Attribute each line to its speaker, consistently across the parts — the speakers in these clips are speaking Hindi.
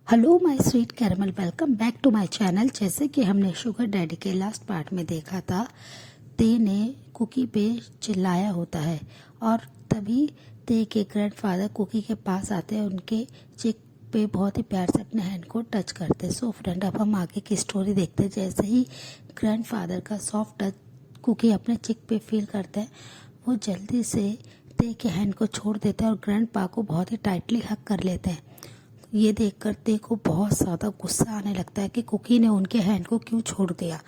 Speaker 1: Hello my sweet caramel, welcome back to my channel. जैसे कि हमने शुगर डैडी के लास्ट पार्ट में देखा था, ते ने कुकी पे चिल्लाया होता है और तभी ते के ग्रैंडफादर कुकी के पास आते हैं, उनके चिक पे बहुत ही प्यार से अपने हैंड को टच करते हैं। सो फ्रेंड, अब हम आगे की स्टोरी देखते हैं। जैसे ही ग्रैंडफादर का सॉफ्ट टच कुकी अपने चिक पे फील करते हैं, वो जल्दी से ते के हैंड को छोड़ देते हैं और ग्रैंडपा को बहुत ही टाइटली हक कर लेते हैं। ये देखकर ते को बहुत ज़्यादा गुस्सा आने लगता है कि कुकी ने उनके हैंड को क्यों छोड़ दिया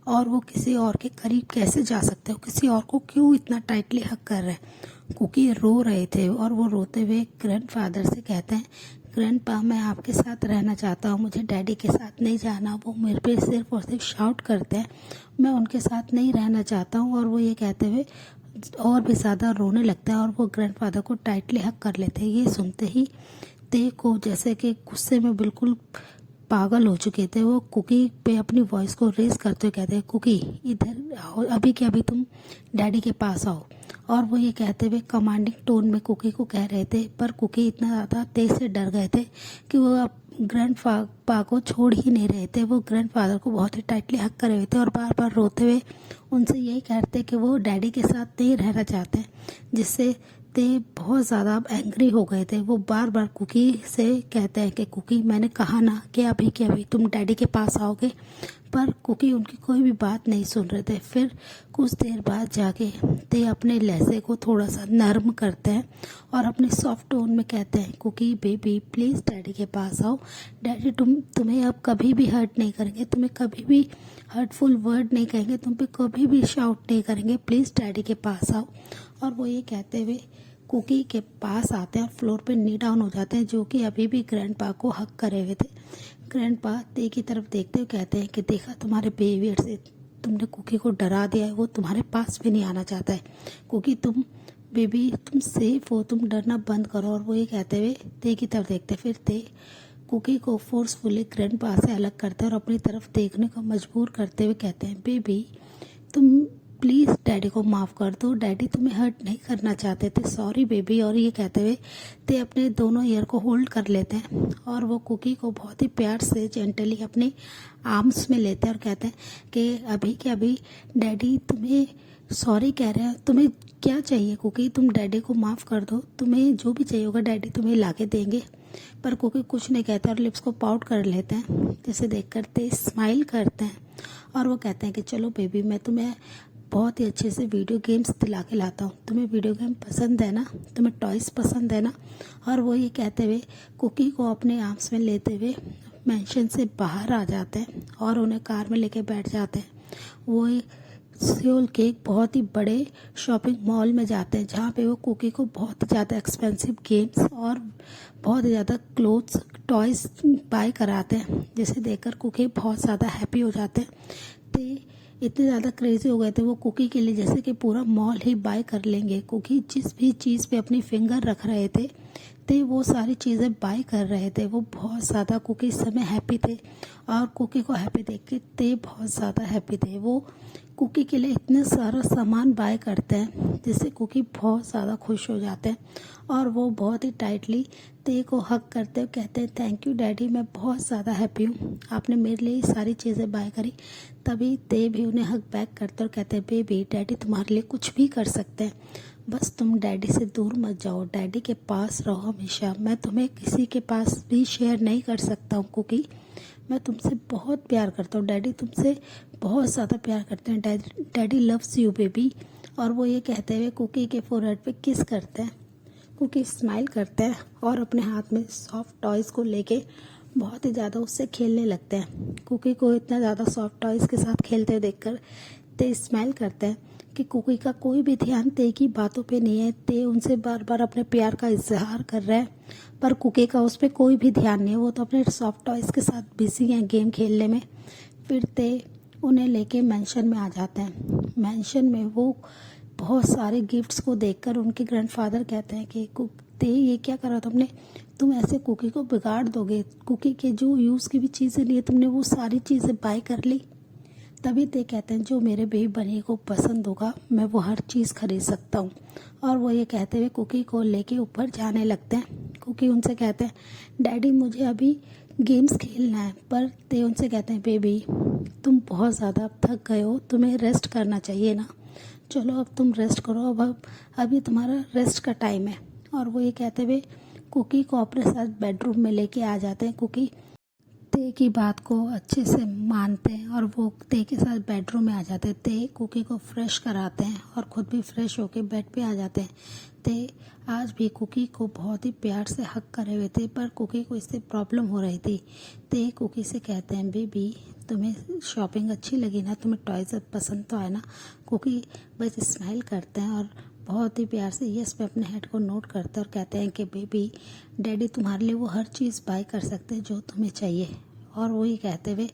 Speaker 1: और वो किसी और के करीब कैसे जा सकते हो, किसी और को क्यों इतना टाइटली हक कर रहे हैं। कुकी रो रहे थे और वो रोते हुए ग्रैंडफादर से कहते हैं, ग्रैंडपा मैं आपके साथ रहना चाहता हूँ, मुझे डैडी के साथ नहीं जाना। वो मेरे पे सिर्फ और सिर्फ शाउट करते हैं, मैं उनके साथ नहीं रहना चाहता हूँ। और वो ये कहते हुए और भी ज़्यादा रोने लगता है और वो ग्रैंडफादर को टाइटली हक कर लेते हैं। ये सुनते ही ते को जैसे कि गुस्से में बिल्कुल पागल हो चुके थे, वो कुकी पे अपनी वॉइस को रेज करते हुए कहते हैं, कुकी इधर आओ, अभी के अभी तुम डैडी के पास आओ। और वो ये कहते हुए कमांडिंग टोन में कुकी को कह रहे थे, पर कुकी इतना ज़्यादा तेज से डर गए थे कि वो अब ग्रैंडपा को छोड़ ही नहीं रहे थे। वो ग्रैंडफादर को बहुत ही टाइटली हक करे हुए थे और बार बार रोते हुए उनसे यही कहते कि वो डैडी के साथ नहीं रहना चाहते, जिससे ते बहुत ज़्यादा अब एंग्री हो गए थे। वो बार बार कुकी से कहते हैं कि कुकी मैंने कहा ना कि अभी के अभी तुम डैडी के पास आओगे, पर कुकी उनकी कोई भी बात नहीं सुन रहे थे। फिर कुछ देर बाद जाके ते अपने लहजे को थोड़ा सा नर्म करते हैं और अपने सॉफ्ट टोन में कहते हैं, कुकी बेबी प्लीज़ डैडी के पास आओ। डैडी तुम्हें अब कभी भी हर्ट नहीं करेंगे, तुम्हें कभी भी हर्टफुल वर्ड नहीं कहेंगे, तुम पे कभी भी शाउट नहीं करेंगे, प्लीज़ डैडी के पास आओ। और वो ये कहते हुए कुकी के पास आते हैं और फ्लोर पे नी डाउन हो जाते हैं, जो कि अभी भी ग्रैंडपा को हक करे हुए थे। ग्रैंडपा ते की तरफ देखते हुए कहते हैं कि देखा, तुम्हारे बिहेवियर से तुमने कुकी को डरा दिया है, वो तुम्हारे पास भी नहीं आना चाहता है। कुकी तुम बेबी तुम सेफ हो, तुम डरना बंद करो। और वो ये कहते हुए ते की तरफ देखते, फिर ते कुकी को फोर्सफुली ग्रैंडपा से अलग करते हैं और अपनी तरफ देखने को मजबूर करते हुए कहते हैं, बेबी तुम प्लीज़ डैडी को माफ़ कर दो, डैडी तुम्हें हर्ट नहीं करना चाहते थे, सॉरी बेबी। और ये कहते हुए ते अपने दोनों ईयर को होल्ड कर लेते हैं और वो कुकी को बहुत ही प्यार से जेंटली अपने आर्म्स में लेते हैं और कहते हैं कि अभी के अभी डैडी तुम्हें सॉरी कह रहे हैं, तुम्हें क्या चाहिए कुकी, तुम डैडी को माफ़ कर दो, तुम्हें जो भी चाहिए होगा डैडी तुम्हें ला के देंगे। पर कुकी कुछ नहीं कहते और लिप्स को पाउट कर लेते हैं, जिसे देख कर ते स्माइल करते हैं और वो कहते हैं कि चलो बेबी मैं तुम्हें बहुत ही अच्छे से वीडियो गेम्स दिला के लाता हूँ, तुम्हें वीडियो गेम पसंद है ना, तुम्हें टॉयज़ पसंद है ना। और वो ये कहते हुए कुकी को अपने आर्म्स में लेते हुए मैंशन से बाहर आ जाते हैं और उन्हें कार में लेके बैठ जाते हैं। वो सियोल के एक बहुत ही बड़े शॉपिंग मॉल में जाते हैं, जहाँ पे वो कुकी को बहुत ही ज़्यादा एक्सपेंसिव गेम्स और बहुत ही ज़्यादा क्लोथ्स टॉयज़ बाय कराते हैं, जिसे देखकर कुकी बहुत ज़्यादा हैप्पी हो जाते हैं। ते इतने ज़्यादा क्रेजी हो गए थे वो कुकी के लिए, जैसे कि पूरा मॉल ही बाय कर लेंगे। कुकी जिस भी चीज़ पे अपनी फिंगर रख रहे थे ते वो सारी चीज़ें बाय कर रहे थे। वो बहुत ज़्यादा कुकी इस समय हैप्पी थे और कुकी को हैप्पी देख के ते बहुत ज़्यादा हैप्पी थे। वो कुकी के लिए इतने सारा सामान बाय करते हैं जिससे कुकी बहुत ज़्यादा खुश हो जाते हैं और वो बहुत ही टाइटली ते को हक करते हुए कहते हैं, थैंक यू डैडी, मैं बहुत ज़्यादा हैप्पी हूँ, आपने मेरे लिए सारी चीज़ें बाय करी। तभी ते भी उन्हें हक बैक करते और कहते हैं, बेबी डैडी तुम्हारे लिए कुछ भी कर सकते हैं, बस तुम डैडी से दूर मत जाओ, डैडी के पास रहो हमेशा। मैं तुम्हें किसी के पास भी शेयर नहीं कर सकता हूँ कुकी, मैं तुमसे बहुत प्यार करता हूँ, डैडी तुमसे बहुत ज़्यादा प्यार करते हैं, डैडी लव्स यू बेबी। और वो ये कहते हुए कुकी के फोरहेड पे किस करते हैं। कुकी स्माइल करते हैं और अपने हाथ में सॉफ्ट टॉयज़ को लेके बहुत ही ज़्यादा उससे खेलने लगते हैं। कुकी को इतना ज़्यादा सॉफ्ट टॉयज़ के साथ खेलते देखकर ते स्माइल करते हैं कि कुकी का कोई भी ध्यान ते की बातों पे नहीं है। ते उनसे बार बार अपने प्यार का इजहार कर रहा है, पर कुकी का उस पर कोई भी ध्यान नहीं है, वो तो अपने सॉफ्ट टॉयज़ के साथ बिजी हैं गेम खेलने में। फिर ते उन्हें लेके मैंशन में आ जाते हैं। मैंशन में वो बहुत सारे गिफ्ट्स को देखकर उनके ग्रैंडफादर कहते हैं कि ते ये क्या करा तुमने, तुम ऐसे कुकी को बिगाड़ दोगे, कुकी के जो यूज़ की भी चीज़ें लिए तुमने वो सारी चीज़ें बाय कर ली। तभी ते कहते हैं, जो मेरे बेबी बनी को पसंद होगा मैं वो हर चीज़ खरीद सकता हूँ। और वो ये कहते हुए कुकी को लेके ऊपर जाने लगते हैं। कुकी उनसे कहते हैं, डैडी मुझे अभी गेम्स खेलना है, पर ते उनसे कहते हैं बेबी तुम बहुत ज़्यादा अब थक गए हो, तुम्हें रेस्ट करना चाहिए ना, चलो अब तुम रेस्ट करो, अब अभी तुम्हारा रेस्ट का टाइम है। और वो ये कहते हुए कुकी को अपने साथ बेडरूम में लेके आ जाते हैं। कुकी ते की बात को अच्छे से मानते हैं और वो ते के साथ बेडरूम में आ जाते हैं। ते कुकी को फ्रेश कराते हैं और खुद भी फ्रेश होके बेड पे आ जाते हैं। ते आज भी कुकी को बहुत ही प्यार से हक करे हुए थे, पर कुकी को इससे प्रॉब्लम हो रही थी। ते कुकी से कहते हैं बेबी तुम्हें शॉपिंग अच्छी लगी ना, तुम्हें टॉयज पसंद तो आए ना। कुकी बस स्माइल करते हैं और बहुत ही प्यार से यस पे अपने हेड को नोट करते हैं और कहते हैं कि बेबी डैडी तुम्हारे लिए वो हर चीज़ बाय कर सकते हैं जो तुम्हें चाहिए। और वही कहते हुए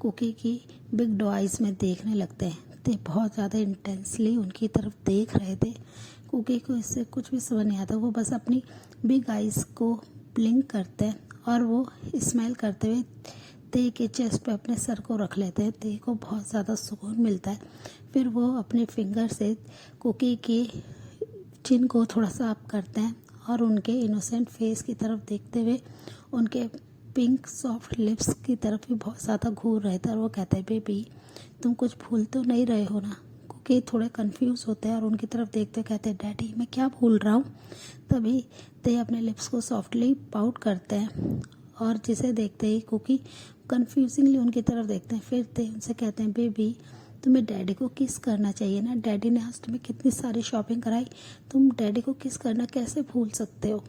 Speaker 1: कुकी की बिग डो आइज में देखने लगते हैं। ते बहुत ज़्यादा इंटेंसली उनकी तरफ देख रहे थे। कुकी को इससे कुछ भी समझ नहीं आता, वो बस अपनी बिग आइज को ब्लिंक करते हैं और वो स्माइल करते हुए ते के चेस्ट पे अपने सर को रख लेते हैं। ते को बहुत ज़्यादा सुकून मिलता है। फिर वो अपने फिंगर से कुकी के चिन को थोड़ा सा अप करते हैं और उनके इनोसेंट फेस की तरफ देखते हुए उनके पिंक सॉफ्ट लिप्स की तरफ भी बहुत ज़्यादा घूर रहे थे। और वो कहते हैं बेबी तुम कुछ भूल तो नहीं रहे हो ना। कुकी थोड़े कंफ्यूज होते हैं और उनकी तरफ देखते कहते हैं डैडी मैं क्या भूल रहा हूँ। तभी ते अपने लिप्स को सॉफ्टली पाउट करते हैं और जिसे देखते ही कुकी कंफ्यूजिंगली उनकी तरफ देखते हैं। फिर ते उनसे कहते हैं बेबी तुम्हें डैडी को किस करना चाहिए ना, डैडी ने आज तुम्हें कितनी सारी शॉपिंग कराई, तुम डैडी को किस करना कैसे भूल सकते हो।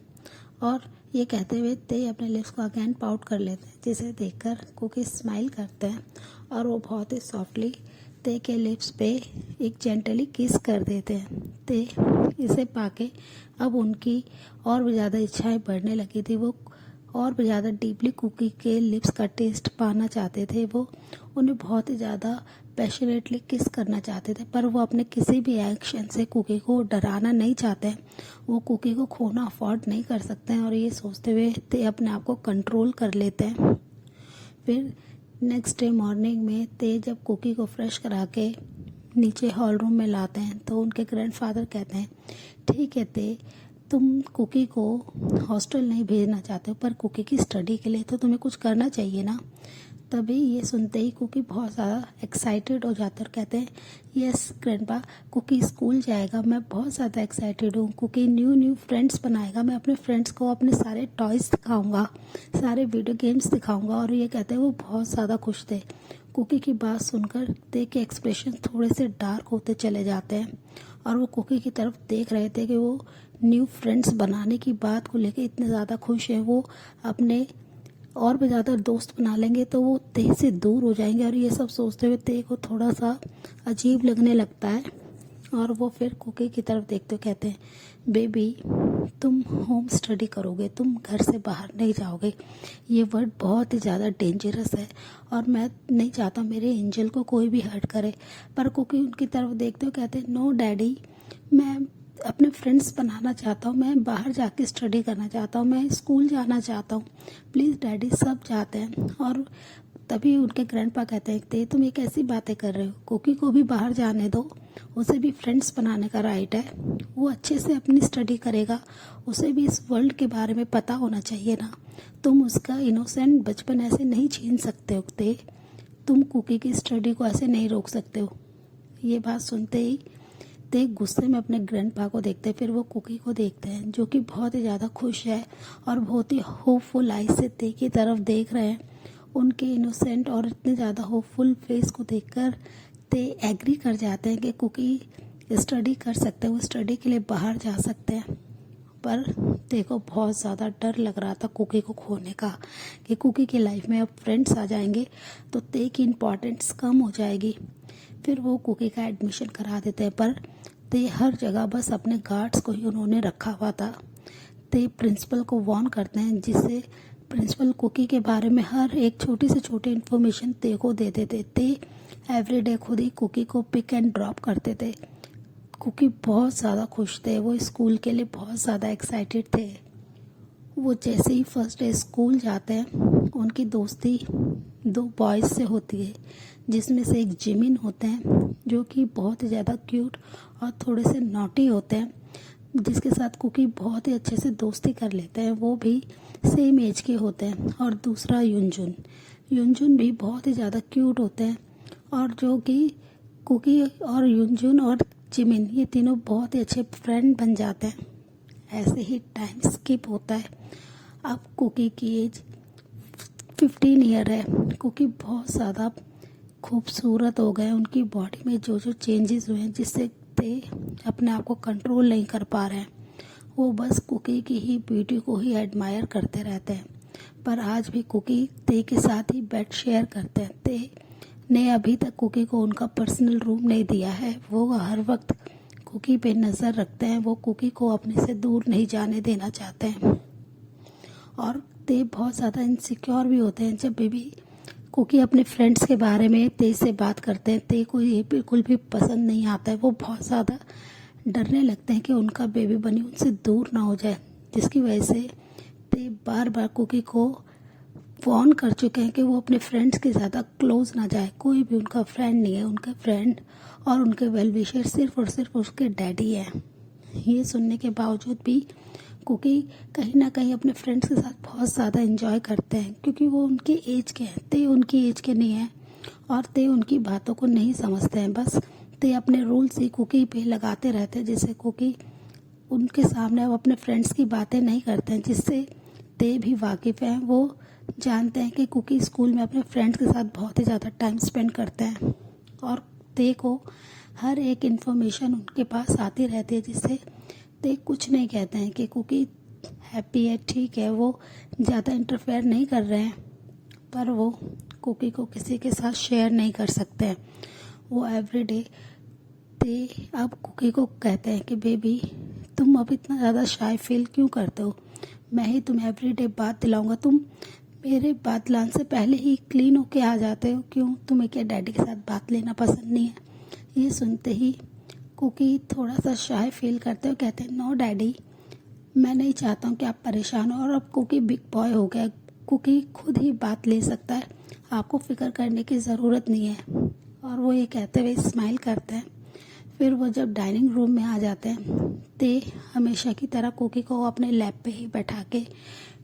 Speaker 1: और ये कहते हुए ते अपने लिप्स को अगेन पाउट कर लेते हैं, जिसे देखकर कुकी स्माइल करते हैं और वो बहुत ही सॉफ्टली ते के लिप्स पे एक जेंटली किस कर देते हैं। ते इसे पाके अब उनकी और भी ज़्यादा इच्छाएं बढ़ने लगी थी। वो और भी ज़्यादा डीपली कुकी के लिप्स का टेस्ट पाना चाहते थे। वो उन्हें बहुत ही ज़्यादा पैशनेटली किस करना चाहते थे, पर वो अपने किसी भी एक्शन से कुकी को डराना नहीं चाहते हैं। वो कुकी को खोना अफोर्ड नहीं कर सकते हैं और ये सोचते हुए ते अपने आप को कंट्रोल कर लेते हैं। फिर नेक्स्ट डे मॉर्निंग में ते जब कुकी को फ्रेश करा के नीचे हॉल रूम में लाते हैं तो उनके ग्रैंडफादर कहते हैं ठीक है ते तुम कुकी को हॉस्टल नहीं भेजना चाहते हो, पर कुकी की स्टडी के लिए तो तुम्हें कुछ करना चाहिए ना। तभी ये सुनते ही कुकी बहुत ज़्यादा एक्साइटेड हो जाते हैं और कहते हैं यस ग्रैंडपा कुकी स्कूल जाएगा, मैं बहुत ज़्यादा एक्साइटेड हूँ। कुकी न्यू फ्रेंड्स बनाएगा, मैं अपने फ्रेंड्स को अपने सारे टॉयज़ दिखाऊंगा, सारे वीडियो गेम्स दिखाऊंगा। और ये कहते हैं वो बहुत ज़्यादा खुश थे। कुकी की बात सुनकर ते के एक्सप्रेशन थोड़े से डार्क होते चले जाते हैं और वो कुकी की तरफ देख रहे थे कि वो न्यू फ्रेंड्स बनाने की बात को लेके इतने ज़्यादा खुश हैं। वो अपने और भी ज़्यादा दोस्त बना लेंगे तो वो ते से दूर हो जाएंगे और ये सब सोचते हुए ते को थोड़ा सा अजीब लगने लगता है। और वो फिर कुकी की तरफ देखते हुए कहते हैं बेबी तुम होम स्टडी करोगे, तुम घर से बाहर नहीं जाओगे। ये वर्ड बहुत ही ज़्यादा डेंजरस है और मैं नहीं चाहता मेरे एंजल को कोई भी हर्ट करे। पर कुकी उनकी तरफ देखते हुए कहते हैं नो डैडी मैं अपने फ्रेंड्स बनाना चाहता हूँ, मैं बाहर जाके स्टडी करना चाहता हूँ, मैं स्कूल जाना चाहता हूँ, प्लीज़ डैडी। सब चाहते हैं। और तभी उनके ग्रैंडपा कहते हैं तुम एक ऐसी बातें कर रहे हो, कुकी को भी बाहर जाने दो, उसे भी फ्रेंड्स बनाने का राइट है, वो अच्छे से अपनी स्टडी करेगा, उसे भी इस वर्ल्ड के बारे में पता होना चाहिए ना। तुम उसका इनोसेंट बचपन ऐसे नहीं छीन सकते हो तुम कुकी की स्टडी को ऐसे नहीं रोक सकते हो। ये बात सुनते ही ते गुस्से में अपने ग्रैंडपा को देखते हैं। फिर वो कुकी को देखते हैं जो कि बहुत ही ज़्यादा खुश है और बहुत ही होपफुल आई से ते की तरफ देख रहे हैं। उनके इनोसेंट और इतने ज़्यादा होपफुल फेस को देखकर ते एग्री कर जाते हैं कि कुकी स्टडी कर सकते हैं, वो स्टडी के लिए बाहर जा सकते हैं। पर ते को बहुत ज़्यादा डर लग रहा था कुकी को खोने का, कि कुकी की लाइफ में अब फ्रेंड्स आ जाएंगे तो ते की इम्पोर्टेंस कम हो जाएगी। फिर वो कुकी का एडमिशन करा देते हैं, पर ते हर जगह बस अपने गार्ड्स को ही उन्होंने रखा हुआ था। ते प्रिंसिपल को वार्न करते हैं, जिससे प्रिंसिपल कुकी के बारे में हर एक छोटी से छोटी इन्फॉर्मेशन ते को दे देते। ते एवरीडे खुद ही कुकी को पिक एंड ड्रॉप करते थे। कुकी बहुत ज़्यादा खुश थे, वो स्कूल के लिए बहुत ज़्यादा एक्साइटेड थे। वो जैसे ही फर्स्ट डे स्कूल जाते हैं उनकी दोस्ती दो बॉयज़ से होती है, जिसमें से एक जिमिन होते हैं जो कि बहुत ही ज़्यादा क्यूट और थोड़े से नॉटी होते हैं। जिसके साथ कुकी बहुत ही अच्छे से दोस्ती कर लेते हैं, वो भी सेम एज के होते हैं। और दूसरा युनजुन भी बहुत ही ज़्यादा क्यूट होते हैं, और जो कि कुकी और युनजुन और जिमिन ये तीनों बहुत ही अच्छे फ्रेंड बन जाते हैं। ऐसे ही टाइम स्किप होता है। अब कुकी की एज 15 ईयर है। कुकी बहुत ज़्यादा खूबसूरत हो गए, उनकी बॉडी में जो जो चेंजेस हुए हैं जिससे ते अपने आप को कंट्रोल नहीं कर पा रहे हैं। वो बस कुकी की ही ब्यूटी को ही एडमायर करते रहते हैं। पर आज भी कुकी ते के साथ ही बेड शेयर करते हैं। ते ने अभी तक कुकी को उनका पर्सनल रूम नहीं दिया है। वो हर वक्त कुकी पे नज़र रखते हैं, वो कुकी को अपने से दूर नहीं जाने देना चाहते हैं। और ते बहुत ज़्यादा इनसिक्योर भी होते हैं। जब भी कुकी अपने फ्रेंड्स के बारे में ते से बात करते हैं, ते को ये बिल्कुल भी पसंद नहीं आता है। वो बहुत ज़्यादा डरने लगते हैं कि उनका बेबी बनी उनसे दूर ना हो जाए, जिसकी वजह से ते बार बार कुकी को वार्न कर चुके हैं कि वो अपने फ्रेंड्स के ज़्यादा क्लोज ना जाए। कोई भी उनका फ्रेंड नहीं है, उनके फ्रेंड और उनके वेल विशर सिर्फ और सिर्फ उसके डैडी हैं। ये सुनने के बावजूद भी कुकी कहीं ना कहीं अपने फ्रेंड्स के साथ बहुत ज़्यादा एंजॉय करते हैं, क्योंकि वो उनके एज के हैं। ते उनकी एज के नहीं हैं और ते उनकी बातों को नहीं समझते हैं। बस ते अपने रूल्स ही कुकी पे लगाते रहते हैं, जिससे कुकी उनके सामने अब अपने फ्रेंड्स की बातें नहीं करते हैं, जिससे ते भी वाकिफ़ हैं। वो जानते हैं कि कुकी स्कूल में अपने फ्रेंड्स के साथ बहुत ही ज़्यादा टाइम स्पेंड करते हैं, और ते को हर एक इन्फॉर्मेशन उनके पास आती रहती है, जिससे ते कुछ नहीं कहते हैं कि कुकी हैप्पी है, ठीक है। वो ज़्यादा इंटरफेयर नहीं कर रहे हैं, पर वो कुकी को किसी के साथ शेयर नहीं कर सकते हैं। वो एवरीडे ते अब कुकी को कहते हैं कि बेबी तुम अब इतना ज़्यादा शाय फील क्यों करते हो, मैं ही तुम्हें एवरीडे बात दिलाऊंगा। तुम मेरे बात दिलाने से पहले ही क्लीन होके आ जाते हो, क्यों? तुम्हें क्या डैडी के साथ बात लेना पसंद नहीं है? ये सुनते ही कुकी थोड़ा सा शाय फील करते हो, कहते हैं नो डैडी, मैं नहीं चाहता हूँ कि आप परेशान हो। और अब कुकी बिग बॉय हो गया, कुकी खुद ही बात ले सकता है, आपको फिक्र करने की ज़रूरत नहीं है। और वो ये कहते हुए स्माइल करते हैं। फिर वो जब डाइनिंग रूम में आ जाते हैं, ते हमेशा की तरह कुकी को अपने लैप पे ही बैठा के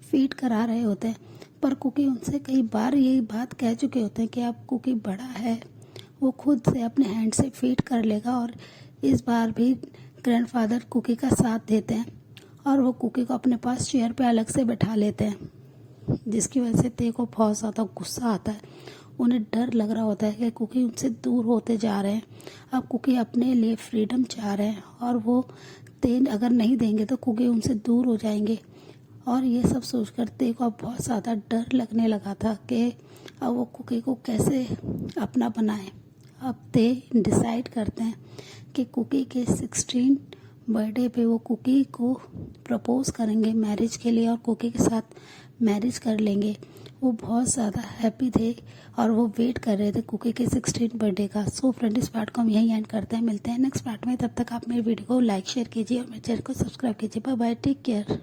Speaker 1: फीड करा रहे होते हैं। पर कुकी उनसे कई बार ये बात कह चुके होते हैं कि अब कुकी बड़ा है, वो खुद से अपने हैंड से फीड कर लेगा। और इस बार भी ग्रैंडफादर कुकी का साथ देते हैं और वो कुकी को अपने पास चेयर पे अलग से बैठा लेते हैं, जिसकी वजह से ते को बहुत ज़्यादा गुस्सा आता है। उन्हें डर लग रहा होता है कि कुकी उनसे दूर होते जा रहे हैं। अब कुकी अपने लिए फ्रीडम चाह रहे हैं, और वो ते अगर नहीं देंगे तो कुकी उनसे दूर हो जाएंगे। और ये सब सोचकर ते को अब बहुत ज़्यादा डर लगने लगा था कि अब वो कुकी को कैसे अपना बनाए। अब ते डिसाइड करते हैं कि कुकी के 16 बर्थडे पे वो कुकी को प्रपोज करेंगे मैरिज के लिए, और कुकी के साथ मैरिज कर लेंगे। वो बहुत ज़्यादा हैप्पी थे और वो वेट कर रहे थे कुकी के 16 बर्थडे का। सो फ्रेंड, इस पार्ट को हम यहीं एंड करते हैं। मिलते हैं नेक्स्ट पार्ट में। तब तक आप मेरे वीडियो को लाइक शेयर कीजिए और मेरे चैनल को सब्सक्राइब कीजिए। Bye bye, take care.